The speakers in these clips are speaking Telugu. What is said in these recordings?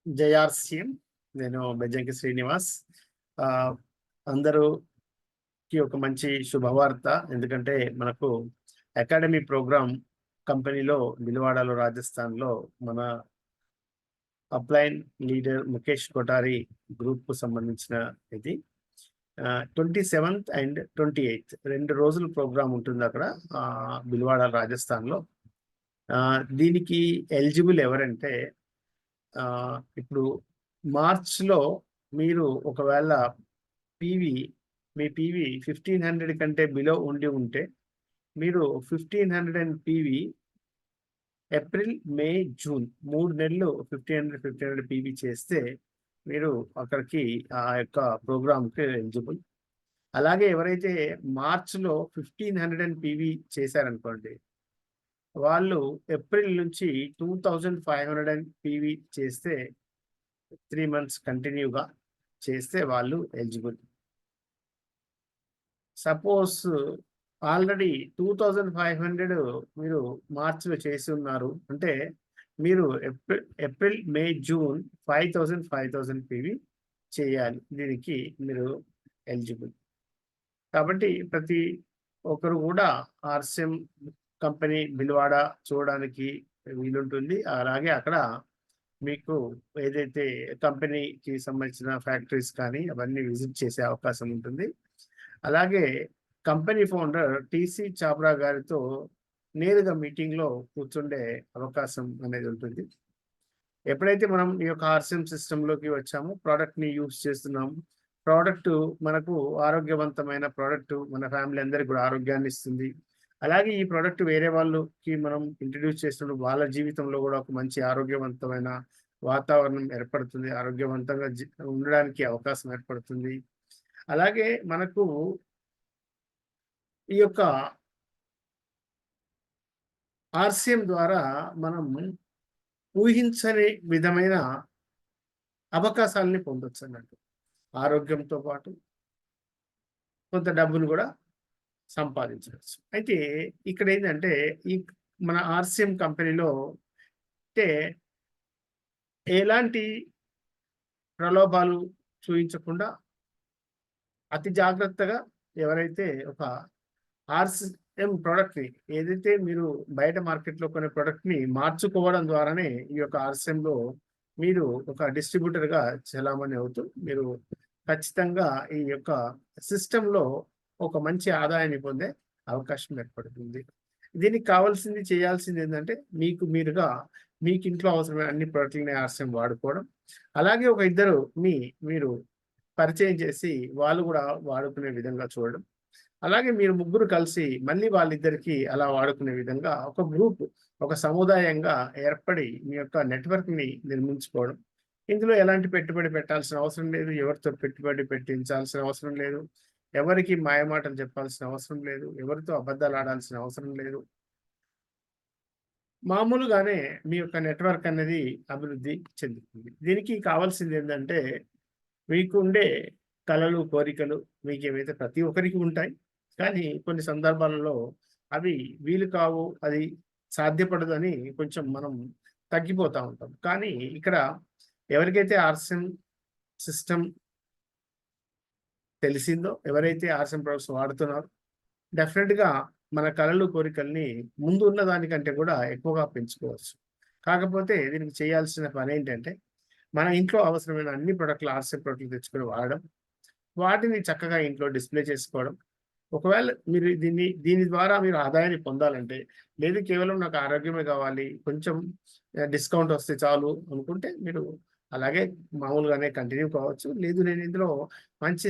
జేఆర్‌సీఎం. నేను బెజ్జంకి శ్రీనివాస్. ఆహ్, అందరూకి ఒక మంచి శుభవార్త. ఎందుకంటే మనకు అకాడమీ ప్రోగ్రామ్ కంపెనీలో విలువాడలో రాజస్థాన్‌లో మన అప్లైన్ లీడర్ ముఖేష్ కొఠారి గ్రూప్‌కు సంబంధించిన ఇది. 27థ్ అండ్ 28థ్ 2 రోజులు ప్రోగ్రామ్ ఉంటుందక్కడ బిల్వాడ రాజస్థాన్‌లో. దీనికి ఎలిజిబుల్ ఎవరంటే ఇప్పుడు మార్చ్‌లో మీరు ఒకవేళ పీవీ మీ పీవీ 1500 కంటే బిలో ఉండి ఉంటే మీరు 1500 పీవీ ఏప్రిల్, మే, జూన్ 3 నెలలు 1500 పీవీ చేస్తే మీరు అక్కడికి ఆ యొక్క ప్రోగ్రామ్‌కి ఎలిజిబుల్. అలాగే ఎవరైతే మార్చ్‌లో 1500 పీవీ చేశారనుకోండి, వాళ్ళు ఏప్రిల్ నుంచి 2500 పీవీ చేస్తే 3 మంత్స్ కంటిన్యూగా చేస్తే వాళ్ళు ఎలిజిబుల్. సపోజ్ ఆల్రెడీ 2500 మీరు మార్చ్‌లో చేసి ఉన్నారు అంటే మీరు ఏప్రిల్, మే, జూన్ 5000 పీవీ చేయాలి. దీనికి మీరు ఎలిజిబుల్. కాబట్టి ప్రతి ఒక్కరు కూడా ఆర్‌సీఎం కంపెనీ బిల్వాడ చూడడానికి వీలుంటుంది. అలాగే అక్కడ మీకు ఏదైతే కంపెనీకి సంబంధించిన ఫ్యాక్టరీస్ కానీ అవన్నీ విజిట్ చేసే అవకాశం ఉంటుంది. అలాగే కంపెనీ ఫౌండర్ టీసీ చాబ్రా గారితో నేరుగా మీటింగ్‌లో కూర్చుండే అవకాశం అనేది ఉంటుంది. ఎప్పుడైతే మనం ఈ యొక్క ఆర్‌సీఎం సిస్టమ్‌లోకి వచ్చామో, ప్రొడక్ట్‌ని యూజ్ చేస్తున్నాము. ప్రొడక్టు మనకు ఆరోగ్యవంతమైన ప్రొడక్టు మన ఫ్యామిలీ అందరికి కూడా ఆరోగ్యాన్ని ఇస్తుంది. అలాగే ఈ ప్రొడక్ట్ వేరే వాళ్ళకి మనం ఇంట్రొడ్యూస్ చేసినప్పుడు వాళ్ళ జీవితంలో కూడా ఒక మంచి ఆరోగ్యవంతమైన వాతావరణం ఏర్పడుతుంది. ఆరోగ్యవంతంగా ఉండడానికి అవకాశం ఏర్పడుతుంది. అలాగే మనకు ఈ యొక్క ఆర్‌సీఎం ద్వారా మనం ఊహించని విధమైన అవకాశాలని పొందొచ్చన్నట్టు. ఆరోగ్యంతో పాటు కొంత డబ్బును కూడా సంపాదించవచ్చు. అయితే ఇక్కడేందంటే ఈ మన ఆర్‌సీఎం కంపెనీలో అంటే ఎలాంటి ప్రలోభాలు చూయించకుండా అతి జాగ్రత్తగా ఎవరైతే ఒక ఆర్‌సీఎం ప్రొడక్ట్‌ని ఏదైతే మీరు బయట మార్కెట్‌లో కొనే ప్రొడక్ట్‌ని మార్చుకోవడం ద్వారానే ఈ యొక్క ఆర్‌సీఎంలో మీరు ఒక డిస్ట్రిబ్యూటర్‌గా చలామణి అవుతూ మీరు ఖచ్చితంగా ఈ యొక్క సిస్టమ్‌లో ఒక మంచి ఆదాయాన్ని పొందే అవకాశం ఏర్పడుతుంది. దీనికి కావాల్సింది చేయాల్సింది ఏందంటే మీకు మీరుగా మీకు ఇంట్లో అవసరమైన అన్ని ప్రొడక్ట్‌లని ఆర్‌సీఎం వాడుకోవడం. అలాగే ఒక ఇద్దరు మీరు పరిచయం చేసి వాళ్ళు కూడా వాడుకునే విధంగా చూడడం. అలాగే మీరు ముగ్గురు కలిసి మళ్ళీ వాళ్ళిద్దరికీ అలా వాడుకునే విధంగా ఒక గ్రూప్, ఒక సముదాయంగా ఏర్పడి మీ యొక్క నెట్వర్క్‌ని నిర్మించుకోవడం. ఇందులో ఎలాంటి పెట్టుబడి పెట్టాల్సిన అవసరం లేదు. ఎవరితో పెట్టుబడి పెట్టించాల్సిన అవసరం లేదు. ఎవరికీ మాయమాటలు చెప్పాల్సిన అవసరం లేదు. ఎవరితో అబద్ధాలు ఆడాల్సిన అవసరం లేదు. మామూలుగానే మీ యొక్క నెట్వర్క్ అనేది అభివృద్ధి చెందుతుంది. దీనికి కావాల్సిందేందంటే మీకుండే కలలు, కోరికలు మీకేవైతే ప్రతి ఒక్కరికి ఉంటాయి. కానీ కొన్ని సందర్భాలలో అవి వీలు కావు, అది సాధ్యపడదని కొంచెం మనం తగ్గిపోతా ఉంటాం. కానీ ఇక్కడ ఎవరికైతే ఆర్‌సీఎం సిస్టమ్ తెలిసిందో, ఎవరైతే ఆర్‌సీఎం ప్రొడక్ట్స్ వాడుతున్నారో డెఫినిట్‌గా మన కలలు, కోరికల్ని ముందు ఉన్న దానికంటే కూడా ఎక్కువగా పెంచుకోవచ్చు. కాకపోతే దీనికి చేయాల్సిన పనేంటంటే, మన ఇంట్లో అవసరమైన అన్ని ప్రొడక్ట్‌లు ఆర్‌సీఎం ప్రొడక్ట్‌లు తెచ్చుకొని వాడడం. వాటిని చక్కగా ఇంట్లో డిస్‌ప్లే చేసుకోవడం. ఒకవేళ మీరు దీని ద్వారా మీరు ఆదాయాన్ని పొందాలంటే, లేదు కేవలం నాకు ఆరోగ్యమే కావాలి, కొంచెం డిస్కౌంట్ వస్తే చాలు అనుకుంటే మీరు అలాగే మామూలుగానే కంటిన్యూ కావచ్చు. లేదు నేను ఇందులో మంచి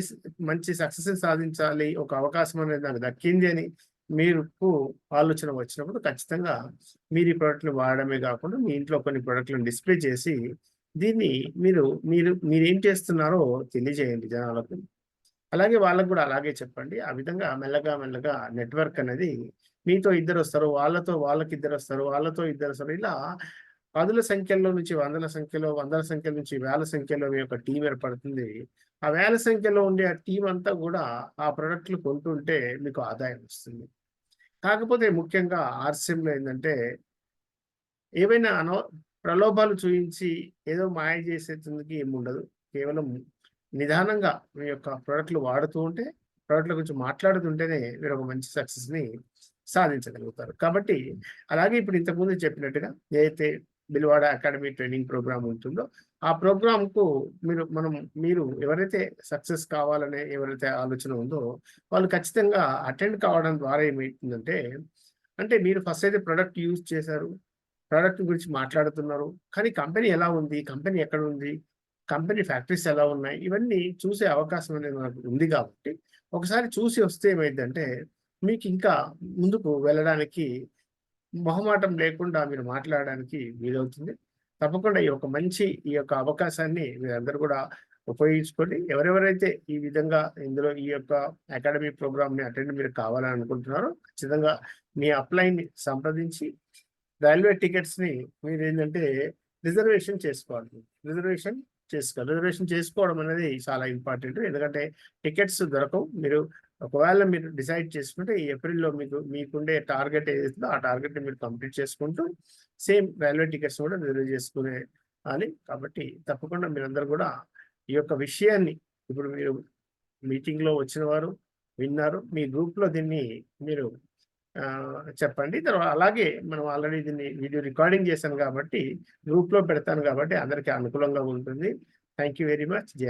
మంచి సక్సెస్ సాధించాలి, ఒక అవకాశం అనేది నాకు దక్కింది అని మీకు ఆలోచన వచ్చినప్పుడు ఖచ్చితంగా మీరు ఈ ప్రొడక్ట్‌ని వాడడమే కాకుండా మీ ఇంట్లో కొన్ని ప్రొడక్ట్‌లను డిస్‌ప్లే చేసి దీన్ని మీరు మీరేం చేస్తున్నారో తెలియజేయండి జనాలకు. అలాగే వాళ్ళకి గూడా అలాగే చెప్పండి. ఆ విధంగా మెల్లగా, మెల్లగా నెట్వర్క్ అనేది మీతో ఇద్దరొస్తారు. వాళ్ళతో వాళ్ళకిద్దరొస్తారు. వాళ్ళతో ఇద్దరొస్తారు. ఇలా పదుల సంఖ్యలో నుంచి వందల సంఖ్యలో, వందల సంఖ్యలో నుంచి వేల సంఖ్యలో మీ యొక్క టీమ్ ఏర్పడుతుంది. ఆ వేల సంఖ్యలో ఉండే ఆ టీమ్ అంతా గూడా ఆ ప్రొడక్ట్‌లు కొంటుంటే మీకు ఆదాయం వస్తుంది. కాకపోతే ముఖ్యంగా ఆర్‌సీఎంలో ఏందంటే ఏవైనా ప్రలోభాలు చూయించి ఏదో మాయ చేసేందుకు ఏముండదు. కేవలం నిదానంగా మీ యొక్క ప్రొడక్ట్‌లు వాడుతూ ఉంటే, ప్రొడక్ట్‌ల గురించి మాట్లాడుతుంటేనే మీరు ఒక మంచి సక్సెస్‌ని సాధించగలుగుతారు. కాబట్టి అలాగే ఇప్పుడు ఇంతకుముందు చెప్పినట్టుగా ఏదైతే బిల్వాడ అకాడమీ ట్రైనింగ్ ప్రోగ్రామ్ ఉంటుందో, ఆ ప్రోగ్రామ్‌కు మీరు ఎవరైతే సక్సెస్ కావాలనే ఎవరైతే ఆలోచన ఉందో, వాళ్ళు ఖచ్చితంగా అటెండ్ కావడం ద్వారా ఏమైతుందంటే, అంటే మీరు ఫస్ట్ అయితే ప్రొడక్ట్ యూజ్ చేశారు. ప్రొడక్ట్ గురించి మాట్లాడుతున్నారు. కానీ కంపెనీ ఎలా ఉంది? కంపెనీ ఎక్కడుంది? కంపెనీ ఫ్యాక్టరీస్ ఎలా ఉన్నాయి? ఇవన్నీ చూసే అవకాశం అనేది మనకు ఉంది కాబట్టి, ఒకసారి చూసి వస్తే ఏమైద్దంటే, మీకింకా ముందుకు వెళ్ళడానికి మొహమాటం లేకుండా మీరు మాట్లాడడానికి వీలవుతుంది. తప్పకుండా ఈ యొక్క అవకాశాన్ని మీరందరూ కూడా ఉపయోగించుకోండి. ఎవరెవరైతే ఈ విధంగా ఈ యొక్క అకాడమీ ప్రోగ్రామ్‌ని అటెండ్ మీరు కావాలని అనుకుంటున్నారో, ఖచ్చితంగా మీ అప్లైని సంప్రదించి రైల్వే టికెట్స్‌ని మీరేంటంటే రిజర్వేషన్ చేసుకోవాలి. రిజర్వేషన్ చేసుకోవడం అనేది చాలా ఇంపార్టెంట్. ఎందుకంటే టికెట్స్ దొరకవు. ఒకవేళ మీరు డిసైడ్ చేసుకుంటే ఈ ఏప్రిల్‌లో మీకుండే టార్గెట్ ఏదైతుందో ఆ టార్గెట్‌ని మీరు కంప్లీట్ చేసుకుంటూ సేమ్ రైల్వే టికెట్స్ కూడా రిజర్వ్ చేసుకునేయాలి. కాబట్టి తప్పకుండా మీరందరూ కూడా ఈ యొక్క విషయాన్ని ఇప్పుడు మీరు మీటింగ్‌లో వచ్చిన వారు విన్నారు. మీ గ్రూప్‌లో దీన్ని మీరు చెప్పండి. అలాగే మనం ఆల్రెడీ దీన్ని వీడియో రికార్డింగ్ చేశాను కాబట్టి, గ్రూప్‌లో పెడతాను కాబట్టి అందరికి అనుకూలంగా ఉంటుంది. Thank you very much. జై